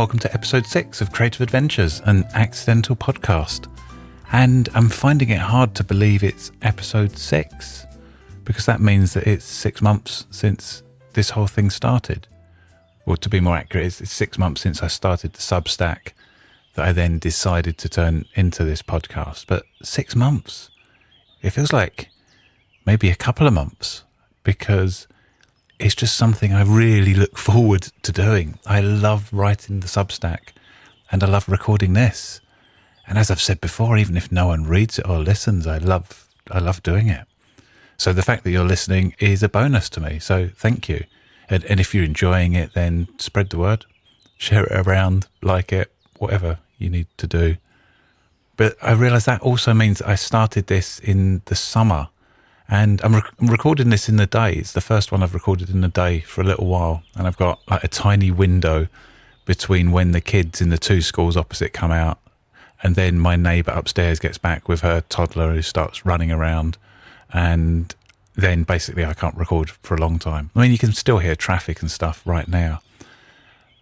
welcome to episode 6 of Creative Adventures, an accidental podcast. And I'm finding it hard to believe it's episode 6, because that means that it's 6 months since this whole thing started. Or to be more accurate, it's 6 months since I started the Substack that I then decided to turn into this podcast. But 6 months, it feels like maybe a couple of months, because it's just something I really look forward to doing. I love writing the Substack and I love recording this. And as I've said before, even if no one reads it or listens, I love doing it. So the fact that you're listening is a bonus to me. So thank you. And if you're enjoying it, then spread the word, share it around, like it, whatever you need to do. But I realise that also means I started this in the summer. And I'm recording this in the day. It's the first one I've recorded in the day for a little while. And I've got like a tiny window between when the kids in the two schools opposite come out and then my neighbour upstairs gets back with her toddler who starts running around. And then basically I can't record for a long time. I mean, you can still hear traffic and stuff right now.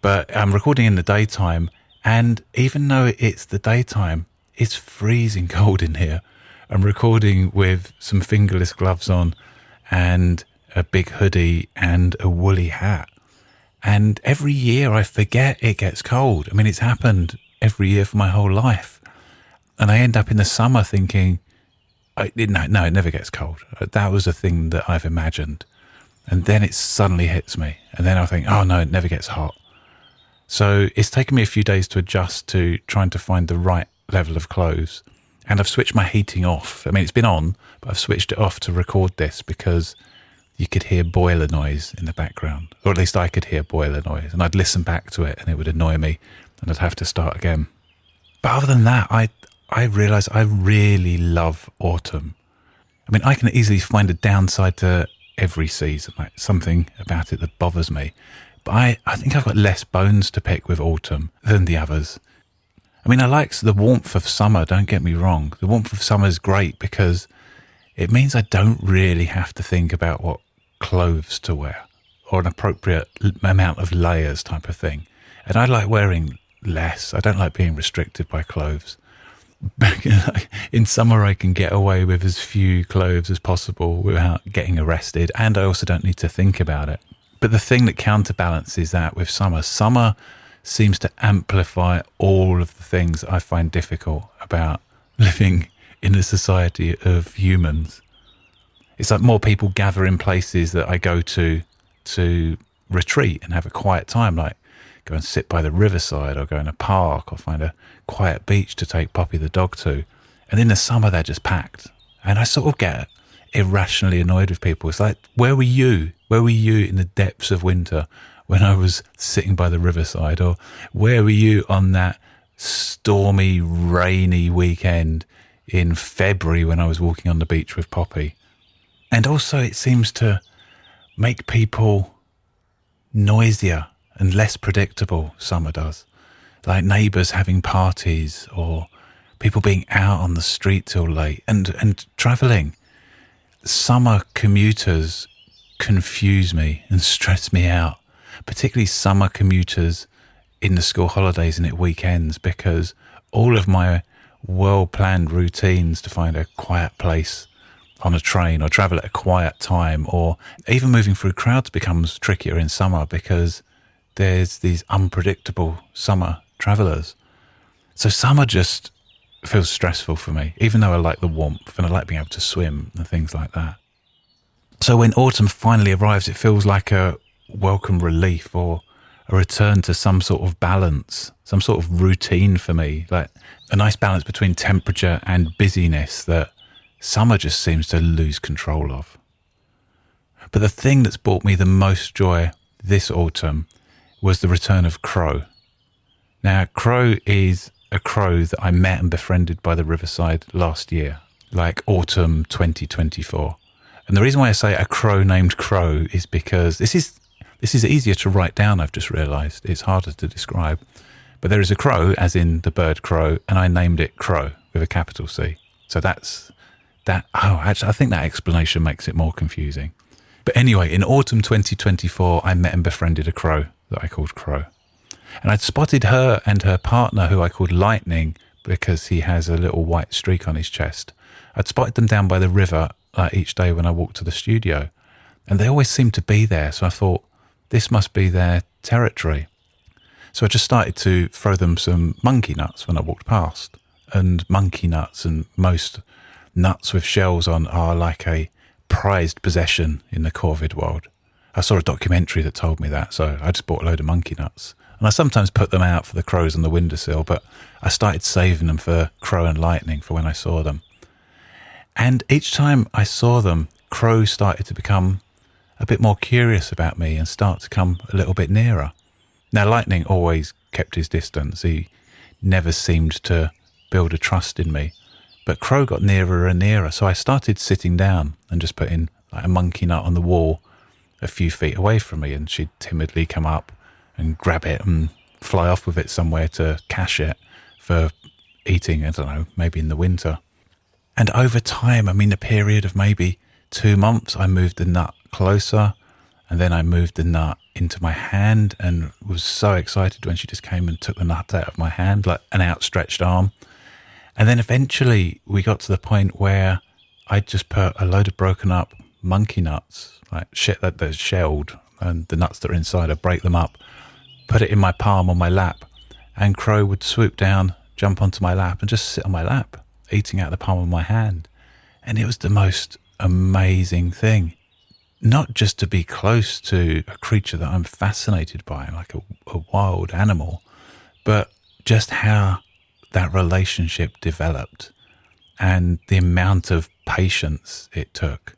But I'm recording in the daytime. And even though it's the daytime, it's freezing cold in here. I'm recording with some fingerless gloves on and a big hoodie and a woolly hat. And every year I forget it gets cold. I mean, it's happened every year for my whole life. And I end up in the summer thinking, no, it never gets cold. That was a thing that I've imagined. And then it suddenly hits me. And then I think, oh no, it never gets hot. So it's taken me a few days to adjust to trying to find the right level of clothes. And I've switched my heating off. I mean, it's been on, but I've switched it off to record this because you could hear boiler noise in the background. Or at least I could hear boiler noise. And I'd listen back to it and it would annoy me and I'd have to start again. But other than that, I realise I really love autumn. I mean, I can easily find a downside to every season, like something about it that bothers me. But I think I've got less bones to pick with autumn than the others. I mean, I like the warmth of summer, don't get me wrong. The warmth of summer is great because it means I don't really have to think about what clothes to wear or an appropriate amount of layers type of thing. And I like wearing less. I don't like being restricted by clothes. In summer, I can get away with as few clothes as possible without getting arrested. And I also don't need to think about it. But the thing that counterbalances that with summer seems to amplify all of the things I find difficult about living in a society of humans. It's like more people gather in places that I go to retreat and have a quiet time, like go and sit by the riverside or go in a park or find a quiet beach to take Poppy the dog to. And in the summer, they're just packed. And I sort of get irrationally annoyed with people. It's like, where were you? Where were you in the depths of winter when I was sitting by the riverside? Or where were you on that stormy, rainy weekend in February when I was walking on the beach with Poppy? And also it seems to make people noisier and less predictable, summer does. Like neighbours having parties or people being out on the street till late and travelling. Summer commuters confuse me and stress me out. Particularly summer commuters in the school holidays and at weekends, because all of my well-planned routines to find a quiet place on a train or travel at a quiet time or even moving through crowds becomes trickier in summer because there's these unpredictable summer travellers. So summer just feels stressful for me, even though I like the warmth and I like being able to swim and things like that. So when autumn finally arrives, it feels like a welcome relief or a return to some sort of balance, some sort of routine for me, like a nice balance between temperature and busyness that summer just seems to lose control of. But the thing that's brought me the most joy this autumn was the return of Crow. Now, Crow is a crow that I met and befriended by the riverside last year, like autumn 2024. And the reason why I say a crow named Crow is because this is easier to write down, I've just realised. It's harder to describe. But there is a crow, as in the bird crow, and I named it Crow with a capital C. So that's that. Oh, actually, I think that explanation makes it more confusing. But anyway, in autumn 2024, I met and befriended a crow that I called Crow. And I'd spotted her and her partner, who I called Lightning because he has a little white streak on his chest. I'd spotted them down by the river each day when I walked to the studio. And they always seemed to be there. So I thought, this must be their territory. So I just started to throw them some monkey nuts when I walked past. And monkey nuts and most nuts with shells on are like a prized possession in the corvid world. I saw a documentary that told me that, so I just bought a load of monkey nuts. And I sometimes put them out for the crows on the windowsill, but I started saving them for Crow and Lightning for when I saw them. And each time I saw them, Crow started to become a bit more curious about me and start to come a little bit nearer. Now, Lightning always kept his distance. He never seemed to build a trust in me. But Crow got nearer and nearer, so I started sitting down and just putting like a monkey nut on the wall a few feet away from me, and she'd timidly come up and grab it and fly off with it somewhere to cache it for eating, I don't know, maybe in the winter. And over time, I mean, a period of maybe 2 months, I moved the nut closer, and then I moved the nut into my hand and was so excited when she just came and took the nut out of my hand like an outstretched arm. And then eventually we got to the point where I just put a load of broken up monkey nuts, like shit that they're shelled, and the nuts that are inside, I break them up, put it in my palm on my lap, and Crow would swoop down, jump onto my lap and just sit on my lap, eating out the palm of my hand. And it was the most amazing thing. Not just to be close to a creature that I'm fascinated by, like a wild animal, but just how that relationship developed and the amount of patience it took.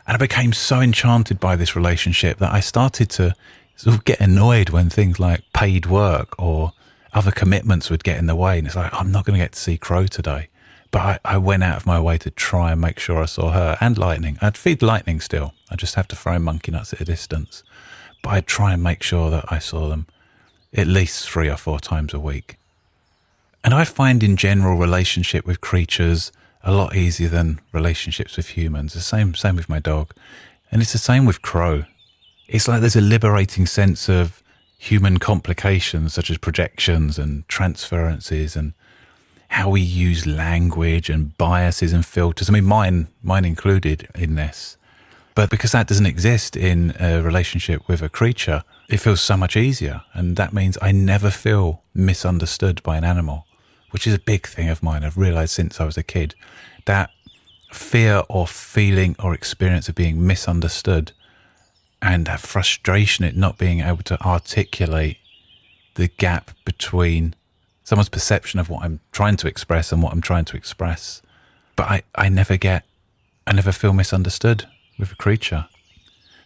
And I became so enchanted by this relationship that I started to sort of get annoyed when things like paid work or other commitments would get in the way. And it's like, I'm not going to get to see Crow today. But I went out of my way to try and make sure I saw her and Lightning. I'd feed Lightning still. I just have to throw monkey nuts at a distance. But I'd try and make sure that I saw them at least 3 or 4 times a week. And I find in general relationship with creatures a lot easier than relationships with humans. The same with my dog. And it's the same with Crow. It's like there's a liberating sense of human complications such as projections and transferences and how we use language and biases and filters. I mean, mine included in this. But because that doesn't exist in a relationship with a creature, it feels so much easier. And that means I never feel misunderstood by an animal, which is a big thing of mine. I've realized since I was a kid that fear or feeling or experience of being misunderstood and that frustration at not being able to articulate the gap between someone's perception of what I'm trying to express and what I'm trying to express. But I never feel misunderstood with a creature.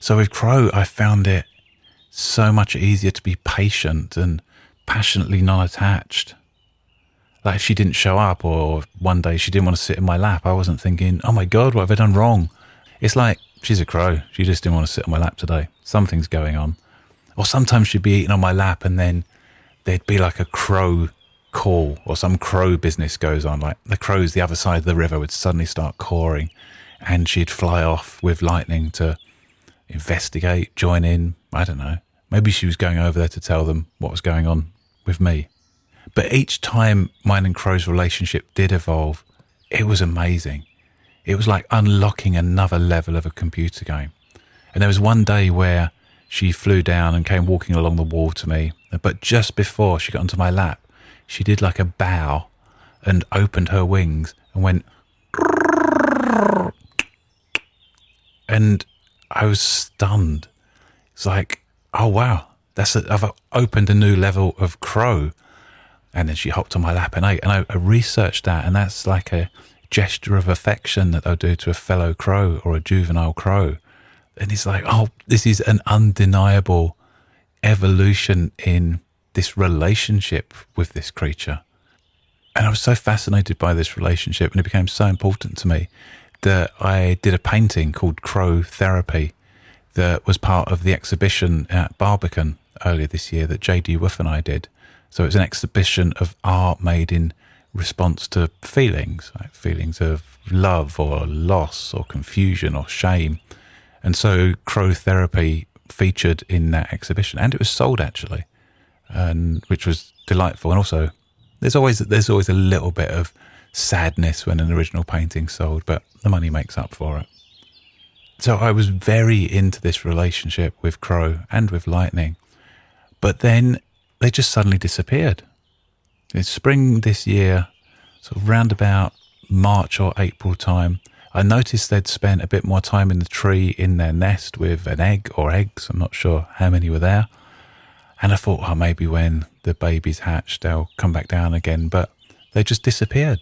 So with Crow, I found it so much easier to be patient and passionately non-attached. Like if she didn't show up or one day she didn't want to sit in my lap, I wasn't thinking, oh my God, what have I done wrong? It's like, she's a crow. She just didn't want to sit on my lap today. Something's going on. Or sometimes she'd be eating on my lap and then there'd be like a crow call or some crow business goes on. Like the crows the other side of the river would suddenly start cawing and she'd fly off with Lightning to investigate, join in. I don't know. Maybe she was going over there to tell them what was going on with me. But each time mine and Crow's relationship did evolve, it was amazing. It was like unlocking another level of a computer game. And there was one day where she flew down and came walking along the wall to me. But just before she got onto my lap, she did like a bow and opened her wings and went... And I was stunned. It's like, oh wow, I've opened a new level of Crow. And then she hopped on my lap and ate. And I researched that, and that's like a gesture of affection that they'll do to a fellow crow or a juvenile crow. And it's like, oh, this is an undeniable evolution in this relationship with this creature. And I was so fascinated by this relationship, and it became so important to me that I did a painting called Crow Therapy that was part of the exhibition at Barbican earlier this year that JD Woof and I did. So it's an exhibition of art made in response to feelings, like feelings of love or loss or confusion or shame. And so Crow Therapy featured in that exhibition, and it was sold actually. and which was delightful. And also, there's always a little bit of sadness when an original painting's sold, but the money makes up for it. So I was very into this relationship with Crow and with Lightning, but then they just suddenly disappeared. In spring this year, sort of round about March or April time, I noticed they'd spent a bit more time in the tree in their nest with an egg or eggs. I'm not sure how many were there. And I thought, oh, maybe when the babies hatch, they'll come back down again. But they just disappeared.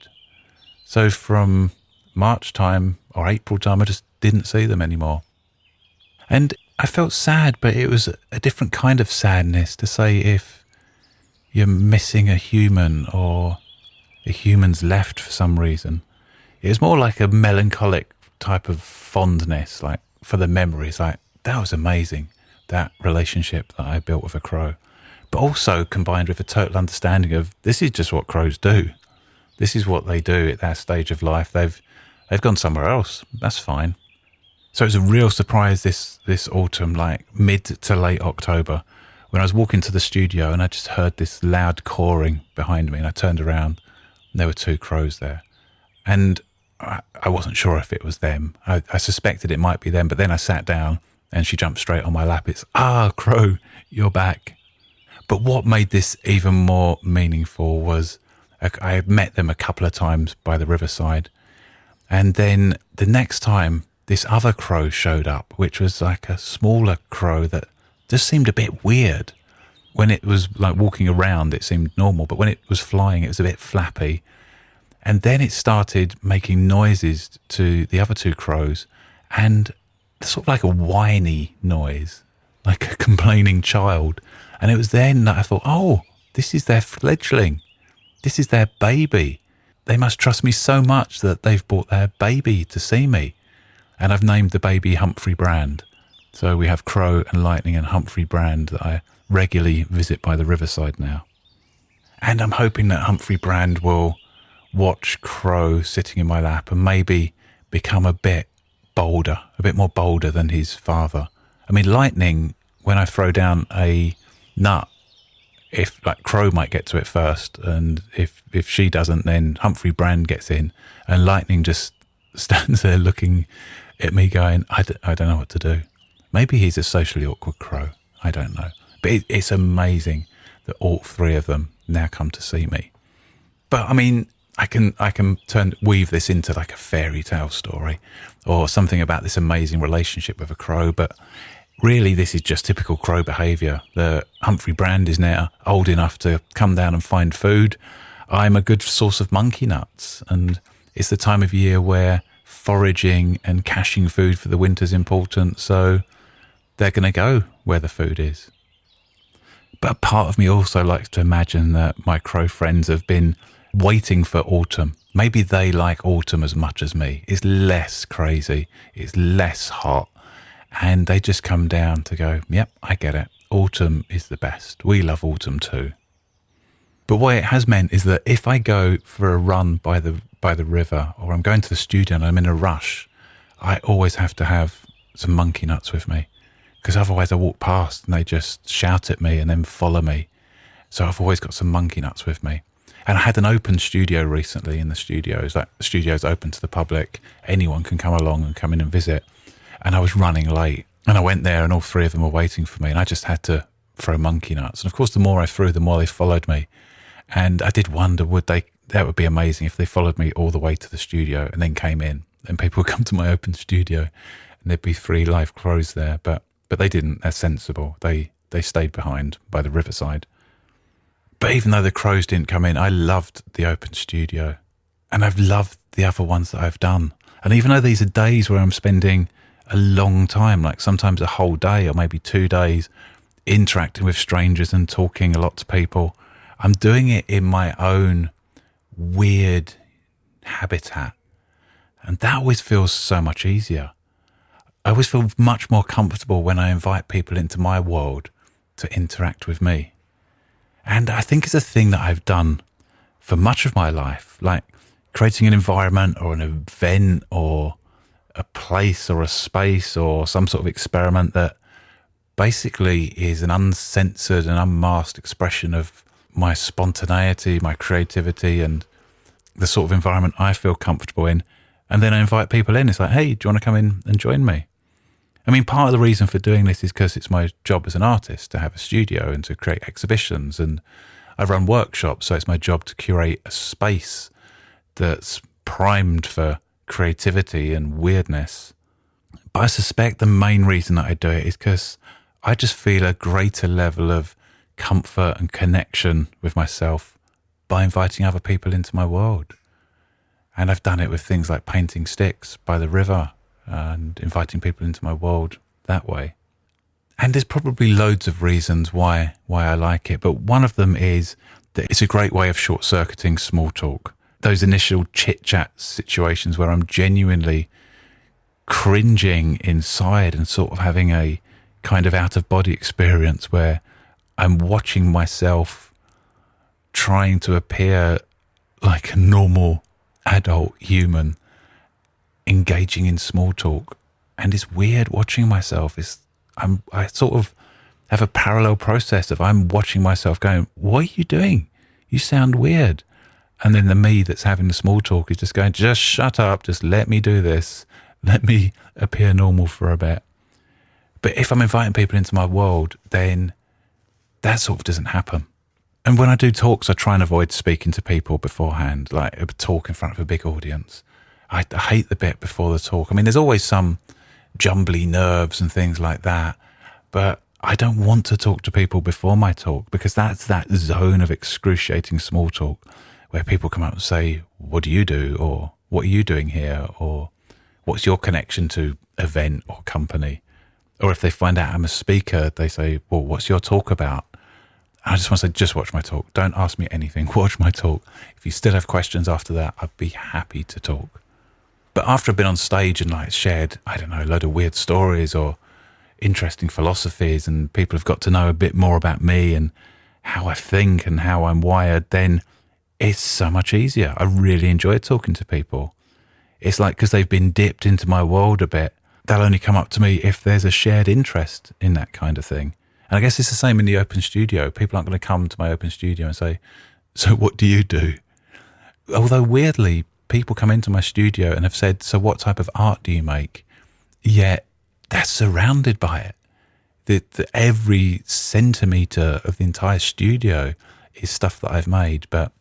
So from March time or April time, I just didn't see them anymore. And I felt sad, but it was a different kind of sadness, to say if you're missing a human or a human's left for some reason. It was more like a melancholic type of fondness, like for the memories. Like, that was amazing, that relationship that I built with a crow. But also combined with a total understanding of this is just what crows do. This is what they do at that stage of life. They've gone somewhere else. That's fine. So it was a real surprise this autumn, like mid to late October, when I was walking to the studio and I just heard this loud cawing behind me, and I turned around and there were two crows there. And I wasn't sure if it was them. I suspected it might be them, but then I sat down and she jumped straight on my lap. It's, Crow, you're back. But what made this even more meaningful was I had met them a couple of times by the riverside. And then the next time, this other crow showed up, which was like a smaller crow that just seemed a bit weird. When it was like walking around, it seemed normal, but when it was flying, it was a bit flappy. And then it started making noises to the other two crows, and sort of like a whiny noise, like a complaining child. And it was then that I thought, oh, this is their fledgling. This is their baby. They must trust me so much that they've brought their baby to see me. And I've named the baby Humphrey Brand. So we have Crow and Lightning and Humphrey Brand that I regularly visit by the riverside now. And I'm hoping that Humphrey Brand will watch Crow sitting in my lap and maybe become a bit more bolder than his father. I mean, Lightning, when I throw down a nut, if like Crow might get to it first, and if she doesn't, then Humphrey Brand gets in, and Lightning just stands there looking at me going, I don't know what to do. Maybe he's a socially awkward crow. I don't know. But it's amazing that all three of them now come to see me. But I mean, I can weave this into like a fairy tale story or something about this amazing relationship with a crow. But really, this is just typical crow behaviour. The Humphrey Brand is now old enough to come down and find food. I'm a good source of monkey nuts, and it's the time of year where foraging and caching food for the winter is important, so they're going to go where the food is. But a part of me also likes to imagine that my crow friends have been waiting for autumn. Maybe they like autumn as much as me. It's less crazy, it's less hot, and they just come down to go, yep, I get it. Autumn is the best. We love autumn too. But what it has meant is that if I go for a run by the river, or I'm going to the studio and I'm in a rush, I always have to have some monkey nuts with me, because otherwise I walk past and they just shout at me and then follow me. So I've always got some monkey nuts with me. And I had an open studio recently in the studios. Like, the studio's open to the public. Anyone can come along and come in and visit. And I was running late, and I went there and all three of them were waiting for me, and I just had to throw monkey nuts. And of course, the more I threw, the more they followed me. And I did wonder, that would be amazing if they followed me all the way to the studio and then came in, and people would come to my open studio and there'd be 3 live crows there. But they didn't. They're sensible. They stayed behind by the riverside. But even though the crows didn't come in, I loved the open studio, and I've loved the other ones that I've done. And even though these are days where I'm spending a long time, like sometimes a whole day or maybe 2 days, interacting with strangers and talking a lot to people, I'm doing it in my own weird habitat. And that always feels so much easier. I always feel much more comfortable when I invite people into my world to interact with me. And I think it's a thing that I've done for much of my life, like creating an environment or an event or a place or a space or some sort of experiment that basically is an uncensored and unmasked expression of my spontaneity, my creativity, and the sort of environment I feel comfortable in. And then I invite people in. It's like, hey, do you want to come in and join me? I mean, part of the reason for doing this is because it's my job as an artist to have a studio and to create exhibitions. And I run workshops, so it's my job to curate a space that's primed for creativity and weirdness. But I suspect the main reason that I do it is because I just feel a greater level of comfort and connection with myself by inviting other people into my world. And I've done it with things like painting sticks by the river and inviting people into my world that way. And there's probably loads of reasons why I like it, but one of them is that it's a great way of short-circuiting small talk. Those initial chit-chat situations where I'm genuinely cringing inside and sort of having a kind of out-of-body experience where I'm watching myself trying to appear like a normal adult human engaging in small talk. And it's weird watching myself. I sort of have a parallel process of I'm watching myself going, what are you doing? You sound weird. And then the me that's having the small talk is just going, just shut up. Just let me do this. Let me appear normal for a bit. But if I'm inviting people into my world, then that sort of doesn't happen. And when I do talks, I try and avoid speaking to people beforehand, like a talk in front of a big audience. I hate the bit before the talk. I mean, there's always some jumbly nerves and things like that, but I don't want to talk to people before my talk because that's that zone of excruciating small talk where people come up and say, what do you do? Or what are you doing here? Or what's your connection to event or company? Or if they find out I'm a speaker, they say, well, what's your talk about? I just want to say, just watch my talk. Don't ask me anything. Watch my talk. If you still have questions after that, I'd be happy to talk. But after I've been on stage and like shared, I don't know, a load of weird stories or interesting philosophies and people have got to know a bit more about me and how I think and how I'm wired, then it's so much easier. I really enjoy talking to people. It's like because they've been dipped into my world a bit, they'll only come up to me if there's a shared interest in that kind of thing. And I guess it's the same in the open studio. People aren't going to come to my open studio and say, so what do you do? Although weirdly, people come into my studio and have said, so what type of art do you make? Yet they're surrounded by it. Every centimetre of the entire studio is stuff that I've made, but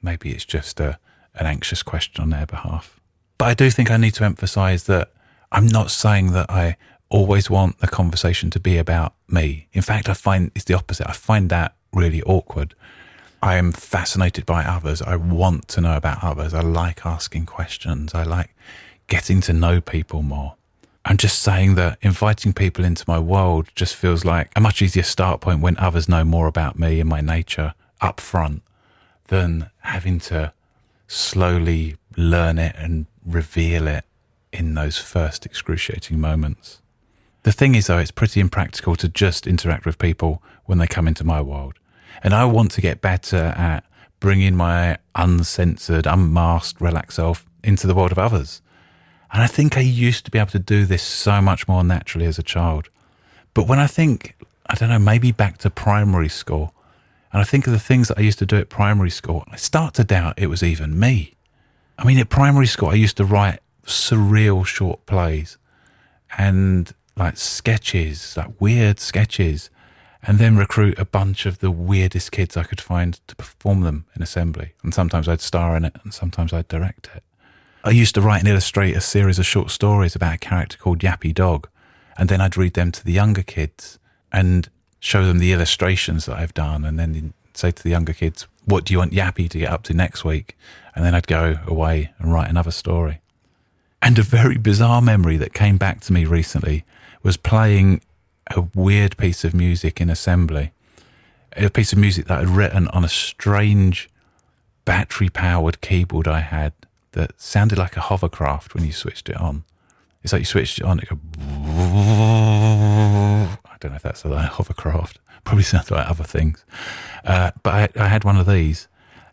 maybe it's just an anxious question on their behalf. But I do think I need to emphasise that I'm not saying that I always want the conversation to be about me. In fact, I find it's the opposite. I find that really awkward. I am fascinated by others. I want to know about others. I like asking questions. I like getting to know people more. I'm just saying that inviting people into my world just feels like a much easier start point when others know more about me and my nature up front than having to slowly learn it and reveal it in those first excruciating moments. The thing is, though, it's pretty impractical to just interact with people when they come into my world. And I want to get better at bringing my uncensored, unmasked, relaxed self into the world of others. And I think I used to be able to do this so much more naturally as a child. But when I think, I don't know, maybe back to primary school, and I think of the things that I used to do at primary school, I start to doubt it was even me. I mean, at primary school, I used to write surreal short plays and like sketches, like weird sketches, and then recruit a bunch of the weirdest kids I could find to perform them in assembly. And sometimes I'd star in it and sometimes I'd direct it. I used to write and illustrate a series of short stories about a character called Yappy Dog, and then I'd read them to the younger kids and show them the illustrations that I've done, and then say to the younger kids, what do you want Yappy to get up to next week? And then I'd go away and write another story. And a very bizarre memory that came back to me recently was playing a weird piece of music in assembly, a piece of music that I'd written on a strange battery-powered keyboard I had that sounded like a hovercraft when you switched it on. It's like you switched it on, it go... I don't know if that's like a hovercraft. Probably sounds like other things. But I had one of these,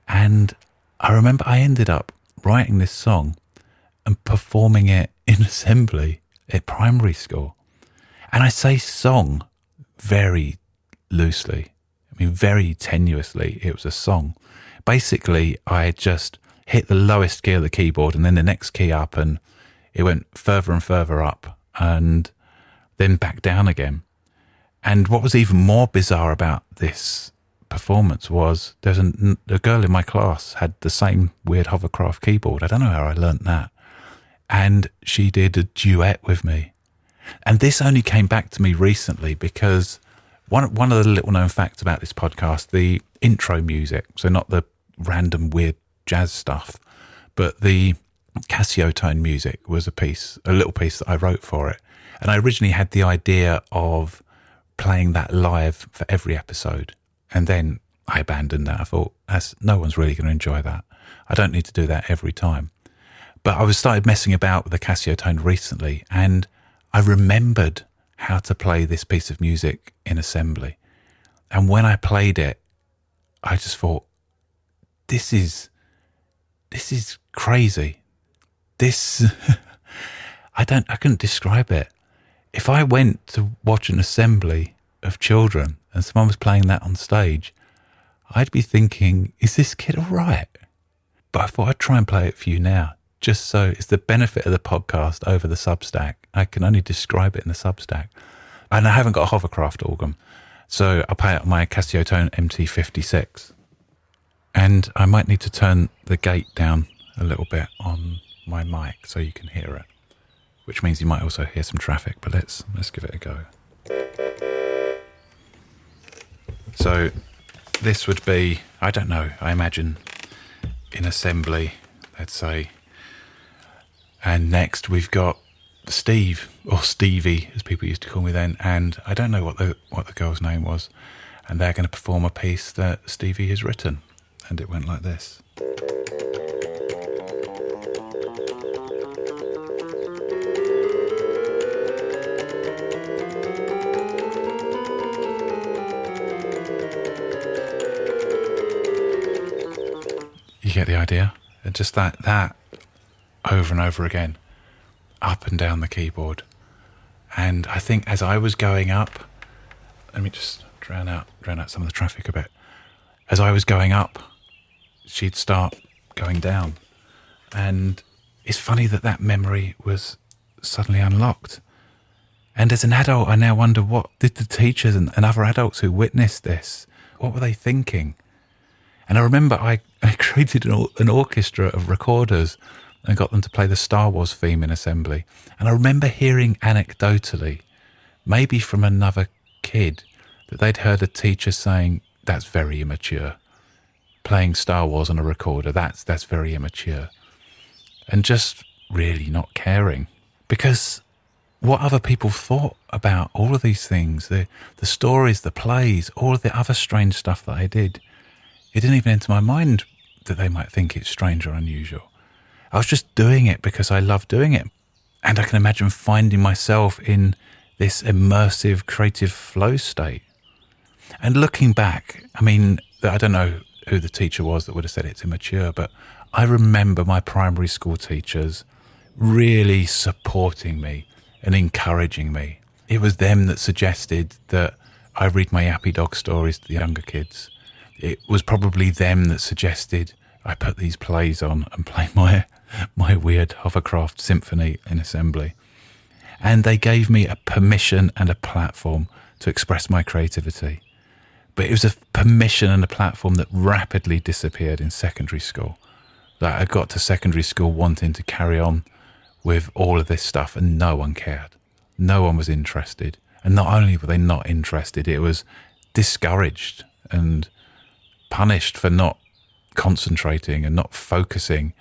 and I remember I ended up writing this song and performing it in assembly at primary school. And I say song very loosely. I mean, very tenuously, it was a song. Basically, I just hit the lowest key of the keyboard and then the next key up, and it went further and further up and then back down again. And what was even more bizarre about this performance was there's a girl in my class had the same weird hovercraft keyboard. I don't know how I learnt that. And she did a duet with me. And this only came back to me recently because one of the little known facts about this podcast, the intro music, so not the random weird jazz stuff, but the Casio tone music was a little piece that I wrote for it. And I originally had the idea of playing that live for every episode. And then I abandoned that. I thought, no one's really going to enjoy that. I don't need to do that every time. But I started messing about with the Casio tone recently, and I remembered how to play this piece of music in assembly. And when I played it, I just thought, this is crazy. I couldn't describe it. If I went to watch an assembly of children and someone was playing that on stage, I'd be thinking, is this kid all right? But I thought I'd try and play it for you now, just so it's the benefit of the podcast over the Substack. I can only describe it in the Substack. And I haven't got a hovercraft organ, so I'll play it on my Casio Tone MT56. And I might need to turn the gate down a little bit on my mic so you can hear it, which means you might also hear some traffic, but let's give it a go. So this would be, I don't know, I imagine in assembly, let's say. And next we've got Steve, or Stevie as people used to call me then, and I don't know what the girl's name was, and they're going to perform a piece that Stevie has written, and it went like this. You get the idea? And just that over and over again, up and down the keyboard. And I think as I was going up, let me just drown out some of the traffic a bit. As I was going up, she'd start going down. And it's funny that memory was suddenly unlocked. And as an adult, I now wonder, what did the teachers and other adults who witnessed this, what were they thinking? And I remember I created an orchestra of recorders and got them to play the Star Wars theme in assembly. And I remember hearing anecdotally, maybe from another kid, that they'd heard a teacher saying, that's very immature. Playing Star Wars on a recorder, that's very immature. And just really not caring. Because what other people thought about all of these things, the stories, the plays, all of the other strange stuff that I did, it didn't even enter my mind that they might think it's strange or unusual. I was just doing it because I love doing it. And I can imagine finding myself in this immersive, creative flow state. And looking back, I mean, I don't know who the teacher was that would have said it's immature, but I remember my primary school teachers really supporting me and encouraging me. It was them that suggested that I read my Yappy Dog stories to the younger kids. It was probably them that suggested I put these plays on and play my weird hovercraft symphony in assembly. And they gave me a permission and a platform to express my creativity. But it was a permission and a platform that rapidly disappeared in secondary school. Like, I got to secondary school wanting to carry on with all of this stuff, and no one cared. No one was interested. And not only were they not interested, it was discouraged and punished for not concentrating and not focusing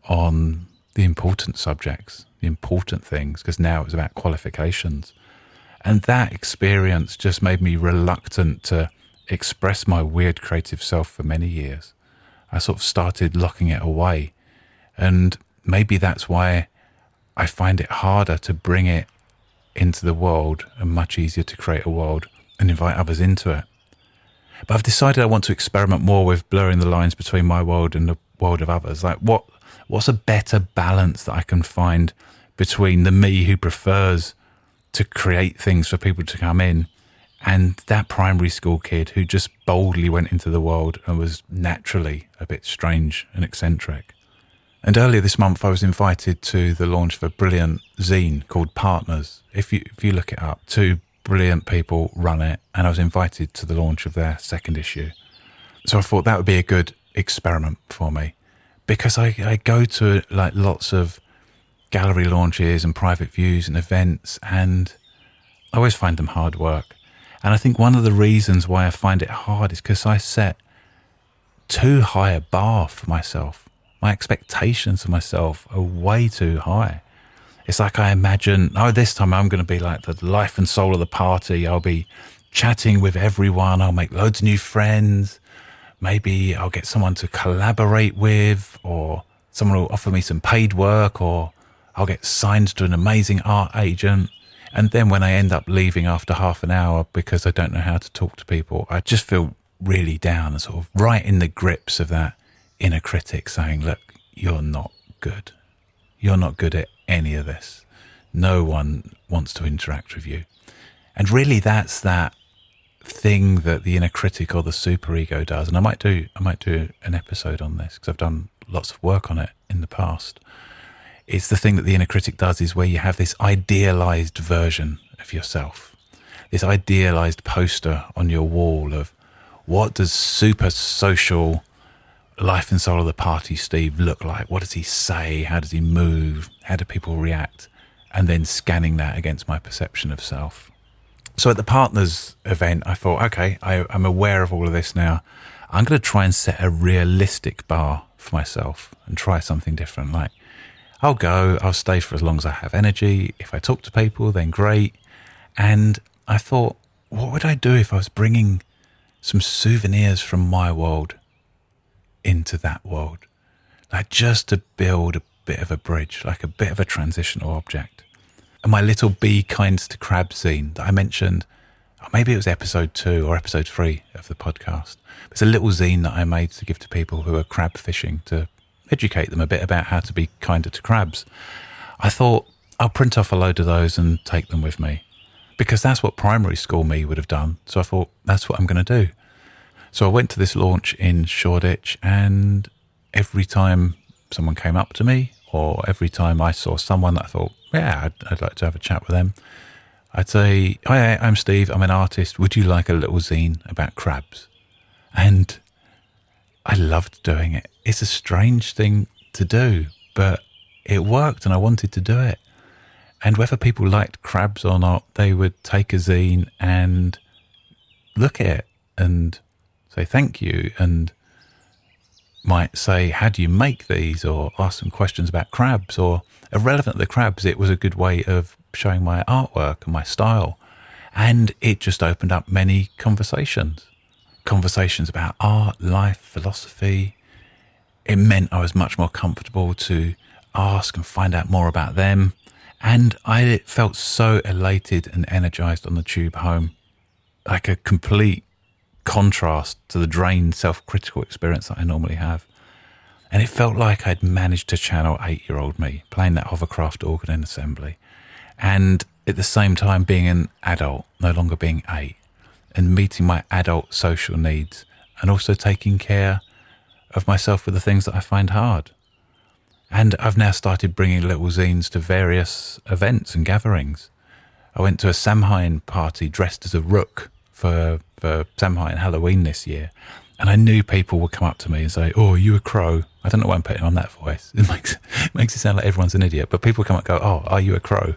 on the important subjects, the important things, because now it was about qualifications. And that experience just made me reluctant to express my weird creative self for many years. I sort of started locking it away. And maybe that's why I find it harder to bring it into the world and much easier to create a world and invite others into it. But I've decided I want to experiment more with blurring the lines between my world and the world of others. Like, what's a better balance that I can find between the me who prefers to create things for people to come in And that primary school kid who just boldly went into the world and was naturally a bit strange and eccentric. And earlier this month, I was invited to the launch of a brilliant zine called Partners. If you look it up, two brilliant people run it, and I was invited to the launch of their second issue. So I thought that would be a good experiment for me, because I go to like lots of gallery launches and private views and events, and I always find them hard work. And I think one of the reasons why I find it hard is because I set too high a bar for myself. My expectations of myself are way too high. It's like I imagine, this time I'm going to be like the life and soul of the party. I'll be chatting with everyone. I'll make loads of new friends. Maybe I'll get someone to collaborate with, or someone will offer me some paid work, or I'll get signed to an amazing art agent. And then when I end up leaving after half an hour because I don't know how to talk to people, I just feel really down and sort of right in the grips of that inner critic saying, look, you're not good. You're not good at any of this. No one wants to interact with you. And really that's that thing that the inner critic or the superego does. And I might do an episode on this because I've done lots of work on it in the past. It's the thing that the inner critic does is where you have this idealized version of yourself, this idealized poster on your wall of what does super social life and soul of the party Steve look like? What does he say? How does he move? How do people react? And then scanning that against my perception of self. So at the Partners event, I thought, okay, I'm aware of all of this now. I'm going to try and set a realistic bar for myself and try something different. Like, I'll stay for as long as I have energy. If I talk to people, then great. And I thought, what would I do if I was bringing some souvenirs from my world into that world? Like just to build a bit of a bridge, like a bit of a transitional object. And my little Be Kind to Crab zine that I mentioned, maybe it was episode 2 or episode 3 of the podcast. It's a little zine that I made to give to people who are crab fishing to educate them a bit about how to be kinder to crabs. I thought I'll print off a load of those and take them with me because that's what primary school me would have done. So I thought that's what I'm going to do. So I went to this launch in Shoreditch, and every time someone came up to me or every time I saw someone that I thought, yeah, I'd like to have a chat with them, I'd say, hi, I'm Steve, I'm an artist. Would you like a little zine about crabs? And I loved doing it. It's a strange thing to do, but it worked and I wanted to do it. And whether people liked crabs or not, they would take a zine and look at it and say thank you, and might say, how do you make these? Or ask some questions about crabs, or irrelevant to the crabs, it was a good way of showing my artwork and my style. And it just opened up many conversations about art, life, philosophy. It meant I was much more comfortable to ask and find out more about them. And I felt so elated and energized on the tube home, like a complete contrast to the drained self-critical experience that I normally have. And it felt like I'd managed to channel 8-year-old me playing that hovercraft organ in assembly, and at the same time being an adult, no longer being 8, and meeting my adult social needs, and also taking care of myself with the things that I find hard. And I've now started bringing little zines to various events and gatherings. I went to a Samhain party dressed as a rook for Samhain Halloween this year, and I knew people would come up to me and say, oh, are you a crow? I don't know why I'm putting on that voice. It makes it sound like everyone's an idiot, but people come up and go, oh, are you a crow?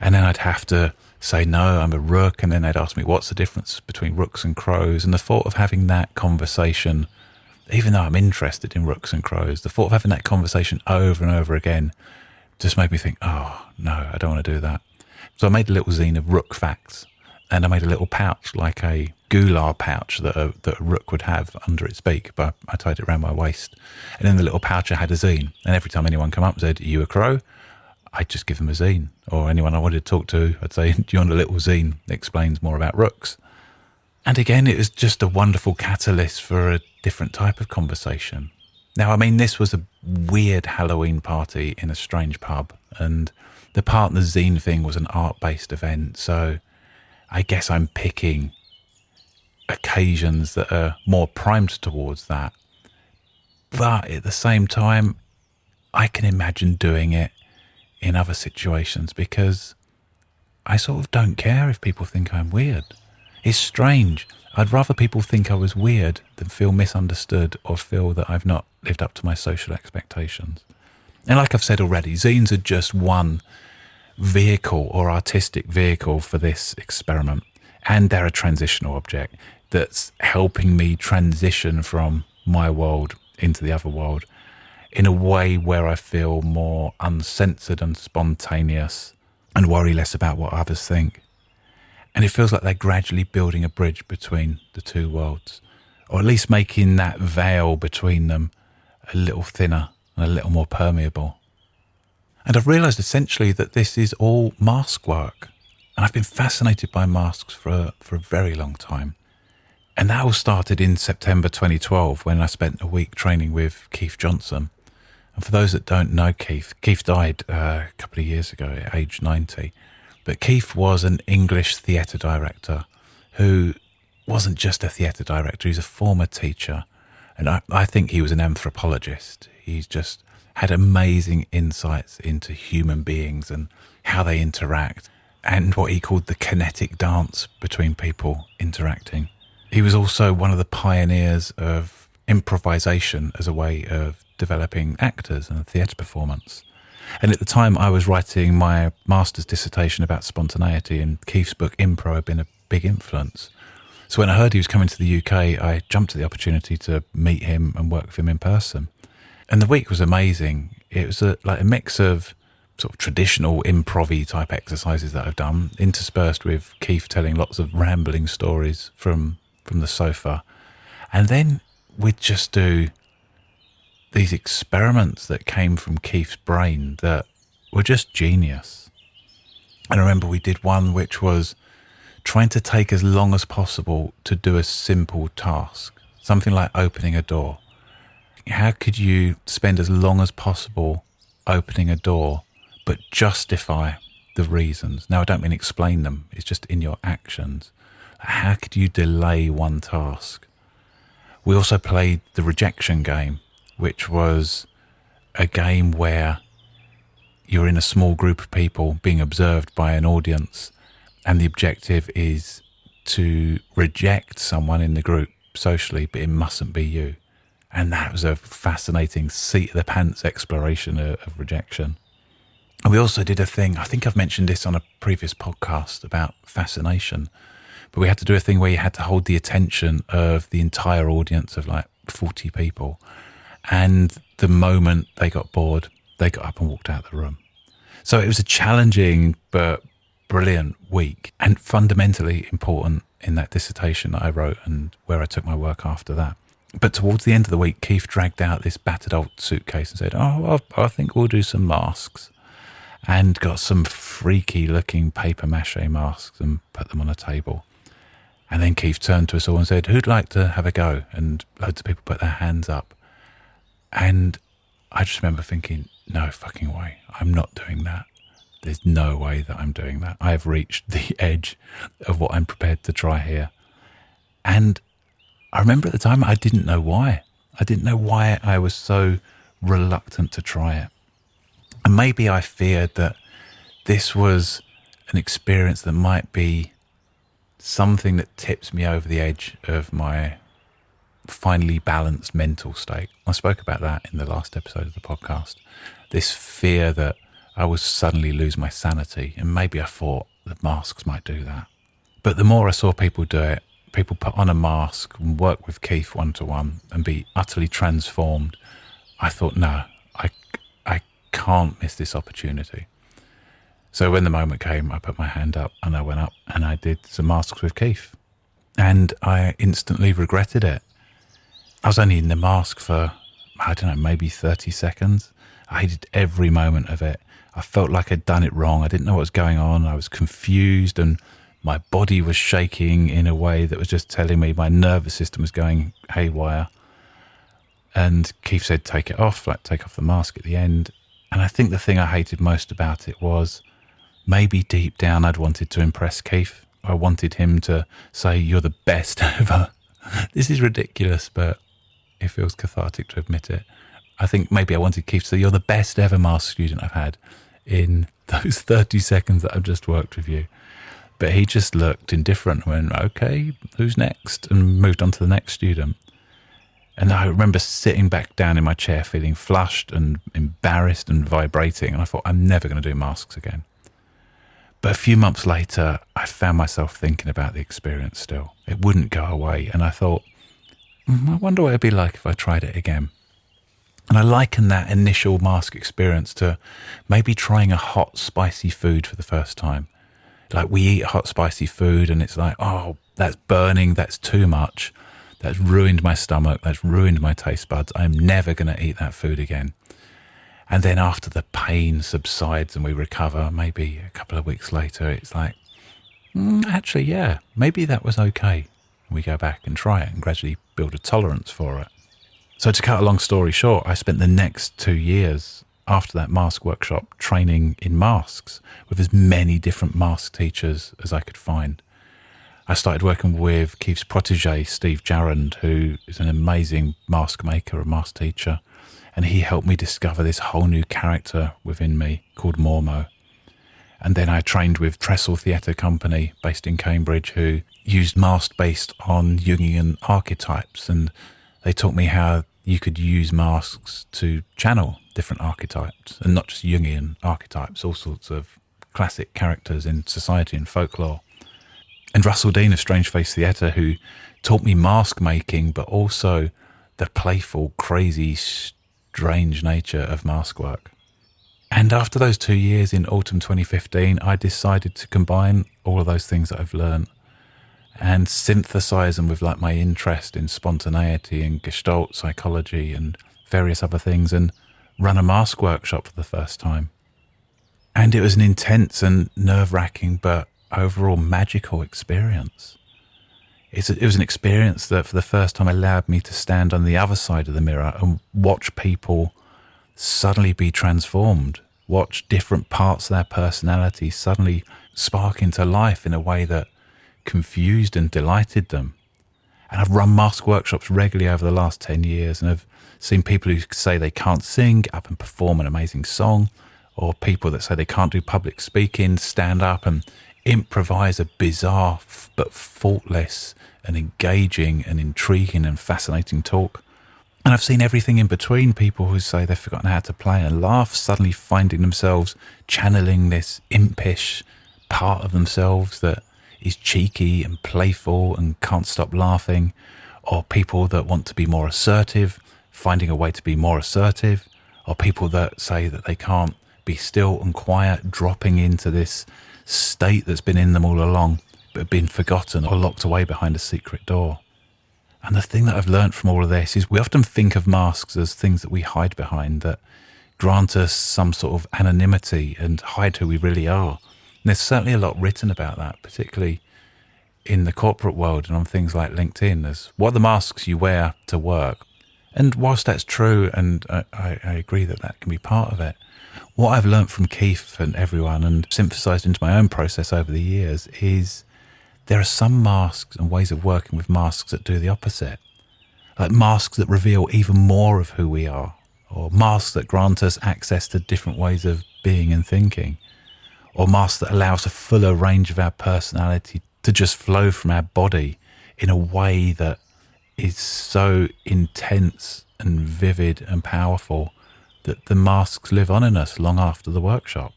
And then I'd have to say, no, I'm a rook. And then they'd ask me, what's the difference between rooks and crows? And the thought of having that conversation, even though I'm interested in rooks and crows, the thought of having that conversation over and over again just made me think, oh, no, I don't want to do that. So I made a little zine of rook facts, and I made a little pouch, like a goulard pouch that a rook would have under its beak, but I tied it around my waist. And in the little pouch I had a zine, and every time anyone come up and said, are you a crow? I'd just give them a zine. Or anyone I wanted to talk to, I'd say, do you want a little zine that explains more about rooks? And again, it was just a wonderful catalyst for a different type of conversation. Now, I mean, this was a weird Halloween party in a strange pub, and the Partners zine thing was an art-based event, so I guess I'm picking occasions that are more primed towards that. But at the same time, I can imagine doing it in other situations because I sort of don't care if people think I'm weird. It's strange. I'd rather people think I was weird than feel misunderstood or feel that I've not lived up to my social expectations. And like I've said already, zines are just one vehicle or artistic vehicle for this experiment. And they're a transitional object that's helping me transition from my world into the other world in a way where I feel more uncensored and spontaneous and worry less about what others think. And it feels like they're gradually building a bridge between the two worlds, or at least making that veil between them a little thinner and a little more permeable. And I've realised essentially that this is all mask work. And I've been fascinated by masks for a very long time. And that all started in September 2012 when I spent a week training with Keith Johnson. And for those that don't know Keith died a couple of years ago at age 90. But Keith was an English theatre director who wasn't just a theatre director, he's a former teacher. And I think he was an anthropologist. He's just had amazing insights into human beings and how they interact and what he called the kinetic dance between people interacting. He was also one of the pioneers of improvisation as a way of developing actors and theatre performance. And at the time I was writing my master's dissertation about spontaneity, and Keith's book Impro had been a big influence. So when I heard he was coming to the UK, I jumped at the opportunity to meet him and work with him in person. And the week was amazing. It was like a mix of sort of traditional improv-y type exercises that I've done, interspersed with Keith telling lots of rambling stories from the sofa. And then we'd just do these experiments that came from Keith's brain that were just genius. And I remember we did one which was trying to take as long as possible to do a simple task, something like opening a door. How could you spend as long as possible opening a door, but justify the reasons? Now, I don't mean explain them, it's just in your actions. How could you delay one task? We also played the rejection game, which was a game where you're in a small group of people being observed by an audience, and the objective is to reject someone in the group socially, but it mustn't be you. And that was a fascinating seat of the pants exploration of rejection. And we also did a thing, I think I've mentioned this on a previous podcast about fascination, but we had to do a thing where you had to hold the attention of the entire audience of like 40 people. And the moment they got bored, they got up and walked out of the room. So it was a challenging but brilliant week, and fundamentally important in that dissertation that I wrote and where I took my work after that. But towards the end of the week, Keith dragged out this battered old suitcase and said, I think we'll do some masks. And got some freaky looking paper mache masks and put them on a table. And then Keith turned to us all and said, who'd like to have a go? And loads of people put their hands up. And I just remember thinking, no fucking way, I'm not doing that. There's no way that I'm doing that. I've reached the edge of what I'm prepared to try here. And I remember at the time, I didn't know why. I didn't know why I was so reluctant to try it. And maybe I feared that this was an experience that might be something that tips me over the edge of my finely balanced mental state. I spoke about that in the last episode of the podcast. This fear that I would suddenly lose my sanity, and maybe I thought that masks might do that. But the more I saw people do it, people put on a mask and work with Keith one-to-one and be utterly transformed, I thought, no, I can't miss this opportunity. So when the moment came, I put my hand up and I went up and I did some masks with Keith. And I instantly regretted it. I was only in the mask for, I don't know, maybe 30 seconds. I hated every moment of it. I felt like I'd done it wrong. I didn't know what was going on. I was confused and my body was shaking in a way that was just telling me my nervous system was going haywire. And Keith said, take it off, like take off the mask at the end. And I think the thing I hated most about it was maybe deep down I'd wanted to impress Keith, I wanted him to say, "You're the best ever." This is ridiculous, but it feels cathartic to admit it. I think maybe I wanted Keith to say, "You're the best ever maths student I've had in those 30 seconds that I've just worked with you." But he just looked indifferent and went, "Okay, who's next?" and moved on to the next student. And I remember sitting back down in my chair feeling flushed and embarrassed and vibrating. And I thought, I'm never going to do masks again. But a few months later, I found myself thinking about the experience still. It wouldn't go away. And I thought, I wonder what it'd be like if I tried it again. And I liken that initial mask experience to maybe trying a hot, spicy food for the first time. Like we eat hot, spicy food and it's like, oh, that's burning, that's too much. That's ruined my stomach, that's ruined my taste buds. I'm never going to eat that food again. And then after the pain subsides and we recover, maybe a couple of weeks later, it's like, actually, yeah, maybe that was okay. We go back and try it and gradually build a tolerance for it. So to cut a long story short, I spent the next 2 years after that mask workshop training in masks with as many different mask teachers as I could find. I started working with Keith's protege, Steve Jarrand, who is an amazing mask maker, a mask teacher, and he helped me discover this whole new character within me called Mormo. And then I trained with Trestle Theatre Company, based in Cambridge, who used masks based on Jungian archetypes, and they taught me how you could use masks to channel different archetypes, and not just Jungian archetypes, all sorts of classic characters in society and folklore. And Russell Dean of Strange Face Theatre, who taught me mask making, but also the playful, crazy, strange nature of mask work. And after those 2 years in autumn 2015, I decided to combine all of those things that I've learned and synthesize them with like my interest in spontaneity and Gestalt psychology and various other things and run a mask workshop for the first time. And it was an intense and nerve-wracking but overall magical experience. It was an experience that for the first time allowed me to stand on the other side of the mirror and watch people suddenly be transformed, watch different parts of their personality suddenly spark into life in a way that confused and delighted them. And I've run mask workshops regularly over the last 10 years and have seen people who say they can't sing get up and perform an amazing song, or people that say they can't do public speaking stand up and improvise a bizarre but faultless and engaging and intriguing and fascinating talk. And I've seen everything in between, people who say they've forgotten how to play and laugh, suddenly finding themselves channeling this impish part of themselves that is cheeky and playful and can't stop laughing, or people that want to be more assertive, finding a way to be more assertive, or people that say that they can't be still and quiet, dropping into this state that's been in them all along, but have been forgotten or locked away behind a secret door. And the thing that I've learned from all of this is we often think of masks as things that we hide behind that grant us some sort of anonymity and hide who we really are. And there's certainly a lot written about that, particularly in the corporate world and on things like LinkedIn, as what are the masks you wear to work. And whilst that's true, and I agree that that can be part of it, what I've learned from Keith and everyone and synthesized into my own process over the years is there are some masks and ways of working with masks that do the opposite. Like masks that reveal even more of who we are, or masks that grant us access to different ways of being and thinking, or masks that allow us a fuller range of our personality to just flow from our body in a way that is so intense and vivid and powerful that the masks live on in us long after the workshop.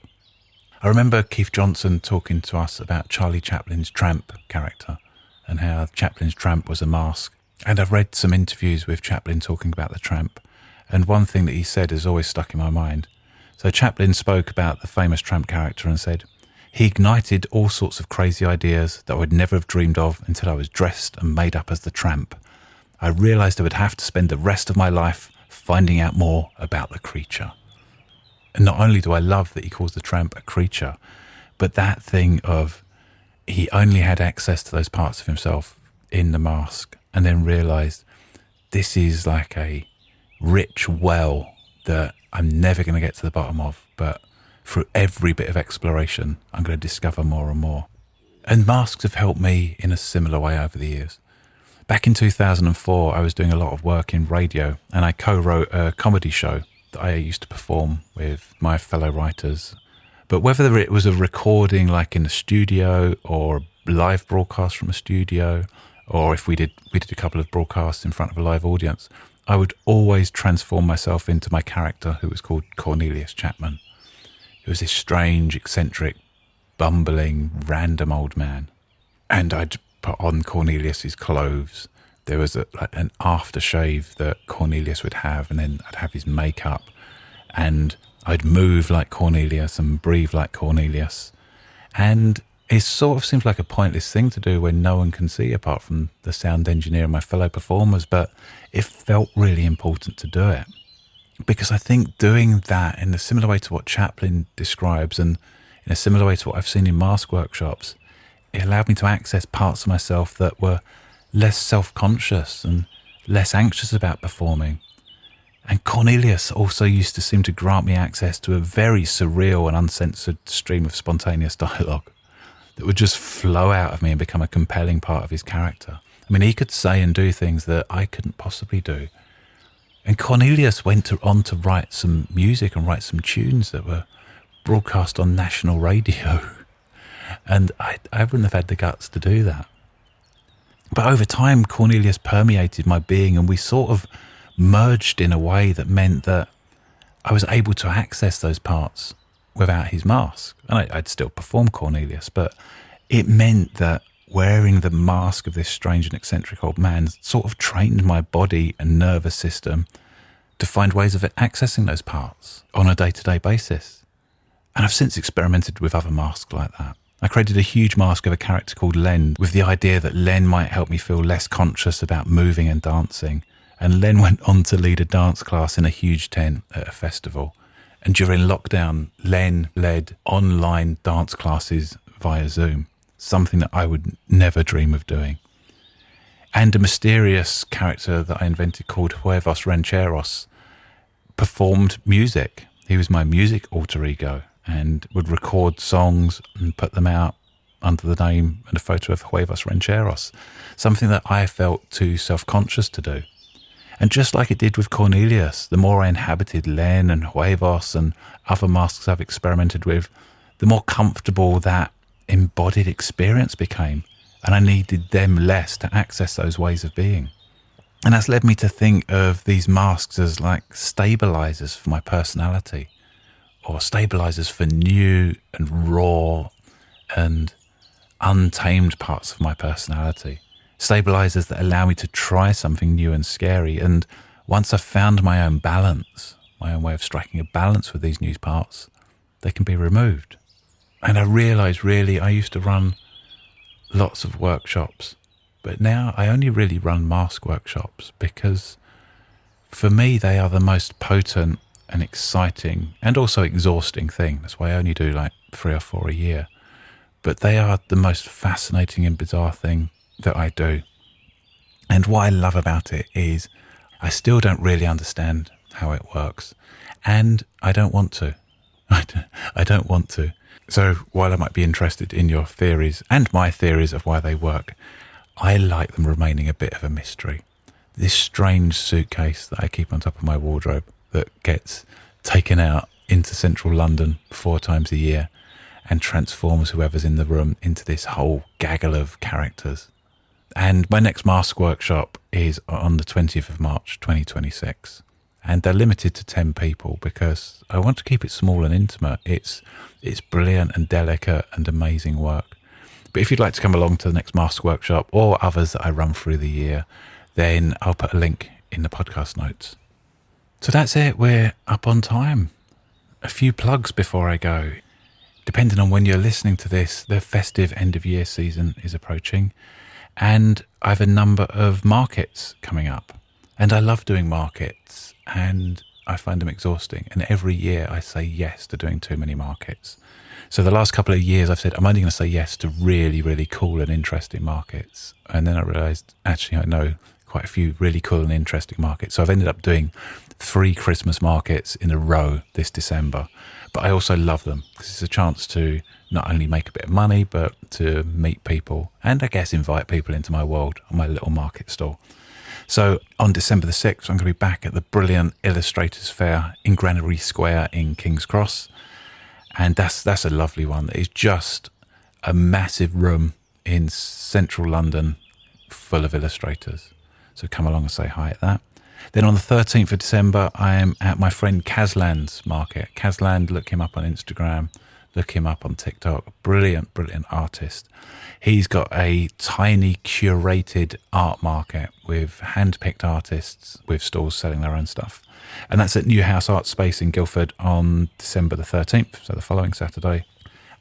I remember Keith Johnson talking to us about Charlie Chaplin's Tramp character and how Chaplin's Tramp was a mask. And I've read some interviews with Chaplin talking about the Tramp, and one thing that he said has always stuck in my mind. So Chaplin spoke about the famous Tramp character and said, "He ignited all sorts of crazy ideas that I would never have dreamed of until I was dressed and made up as the Tramp. I realised I would have to spend the rest of my life finding out more about the creature." And not only do I love that he calls the Tramp a creature, but that thing of he only had access to those parts of himself in the mask and then realised this is like a rich well that I'm never going to get to the bottom of, but through every bit of exploration, I'm going to discover more and more. And masks have helped me in a similar way over the years. Back in 2004, I was doing a lot of work in radio, and I co-wrote a comedy show that I used to perform with my fellow writers. But whether it was a recording like in the studio or a live broadcast from a studio, or if we did a couple of broadcasts in front of a live audience, I would always transform myself into my character, who was called Cornelius Chapman. He was this strange, eccentric, bumbling, random old man. And I'd put on Cornelius's clothes. There was an aftershave that Cornelius would have, and then I'd have his makeup, and I'd move like Cornelius and breathe like Cornelius. And it sort of seems like a pointless thing to do when no one can see apart from the sound engineer and my fellow performers, but it felt really important to do it. Because I think doing that in a similar way to what Chaplin describes, and in a similar way to what I've seen in mask workshops, it allowed me to access parts of myself that were less self-conscious and less anxious about performing. And Cornelius also used to seem to grant me access to a very surreal and uncensored stream of spontaneous dialogue that would just flow out of me and become a compelling part of his character. I mean, he could say and do things that I couldn't possibly do. And Cornelius went on to write some music and write some tunes that were broadcast on national radio. And I wouldn't have had the guts to do that. But over time, Cornelius permeated my being, and we sort of merged in a way that meant that I was able to access those parts without his mask. And I'd still perform Cornelius, but it meant that wearing the mask of this strange and eccentric old man sort of trained my body and nervous system to find ways of accessing those parts on a day-to-day basis. And I've since experimented with other masks like that. I created a huge mask of a character called Len with the idea that Len might help me feel less conscious about moving and dancing. And Len went on to lead a dance class in a huge tent at a festival. And during lockdown, Len led online dance classes via Zoom, something that I would never dream of doing. And a mysterious character that I invented called Huevos Rancheros performed music. He was my music alter ego and would record songs and put them out under the name and a photo of Huevos Rancheros, something that I felt too self-conscious to do. And just like it did with Cornelius, the more I inhabited Len and Huevos and other masks I've experimented with, the more comfortable that embodied experience became, and I needed them less to access those ways of being. And that's led me to think of these masks as like stabilizers for my personality, or stabilizers for new and raw and untamed parts of my personality. Stabilizers that allow me to try something new and scary. And once I've found my own balance, my own way of striking a balance with these new parts, they can be removed. And I realised really I used to run lots of workshops, but now I only really run mask workshops because for me they are the most potent and exciting and also exhausting thing. That's why I only do like 3 or 4 a year. But they are the most fascinating and bizarre thing that I do. And what I love about it is I still don't really understand how it works. And I don't want to. I don't want to. So while I might be interested in your theories and my theories of why they work, I like them remaining a bit of a mystery. This strange suitcase that I keep on top of my wardrobe that gets taken out into central London 4 times a year and transforms whoever's in the room into this whole gaggle of characters. And my next mask workshop is on the 20th of March 2026. And they're limited to 10 people because I want to keep it small and intimate. It's brilliant and delicate and amazing work. But if you'd like to come along to the next mask workshop or others that I run through the year, then I'll put a link in the podcast notes. So that's it. We're up on time. A few plugs before I go. Depending on when you're listening to this, the festive end of year season is approaching. And I have a number of markets coming up. And I love doing markets and I find them exhausting. And every year I say yes to doing too many markets. So the last couple of years I've said I'm only going to say yes to really, really cool and interesting markets. And then I realised actually I know quite a few really cool and interesting markets. So I've ended up doing 3 Christmas markets in a row this December. But I also love them because it's a chance to not only make a bit of money, but to meet people and I guess invite people into my world on my little market stall. So on December the 6th, I'm going to be back at the brilliant Illustrators Fair in Granary Square in King's Cross. And that's a lovely one. It's just a massive room in central London full of illustrators. So come along and say hi at that. Then on the 13th of December, I am at my friend Kazland's market. Kazland, look him up on Instagram, look him up on TikTok. Brilliant, brilliant artist. He's got a tiny curated art market with hand-picked artists with stalls selling their own stuff. And that's at New House Art Space in Guildford on December the 13th, so the following Saturday.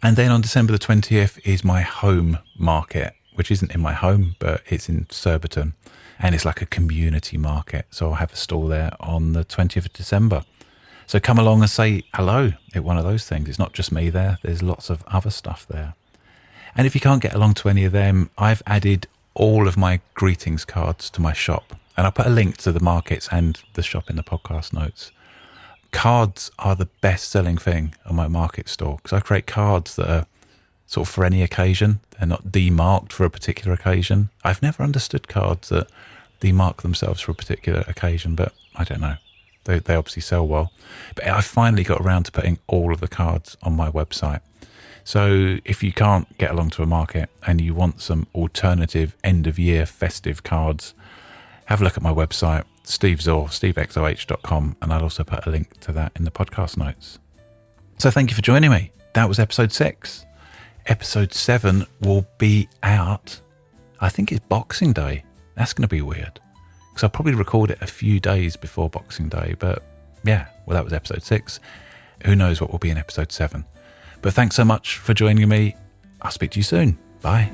And then on December the 20th is my home market, which isn't in my home, but it's in Surbiton. And it's like a community market. So I'll have a stall there on the 20th of December. So come along and say hello at one of those things. It's not just me there. There's lots of other stuff there. And if you can't get along to any of them, I've added all of my greetings cards to my shop. And I'll put a link to the markets and the shop in the podcast notes. Cards are the best selling thing on my market store because I create cards that are sort of for any occasion. They're not demarked for a particular occasion. I've never understood cards that demark themselves for a particular occasion, but I don't know. They obviously sell well. But I finally got around to putting all of the cards on my website. So if you can't get along to a market and you want some alternative end-of-year festive cards, have a look at my website, stevexoh.com, and I'll also put a link to that in the podcast notes. So thank you for joining me. That was episode 6. Episode 7 will be out, I think it's Boxing Day. That's going to be weird because I'll probably record it a few days before Boxing Day. But yeah, well, that was episode 6. Who knows what will be in episode 7. But thanks so much for joining me. I'll speak to you soon. Bye.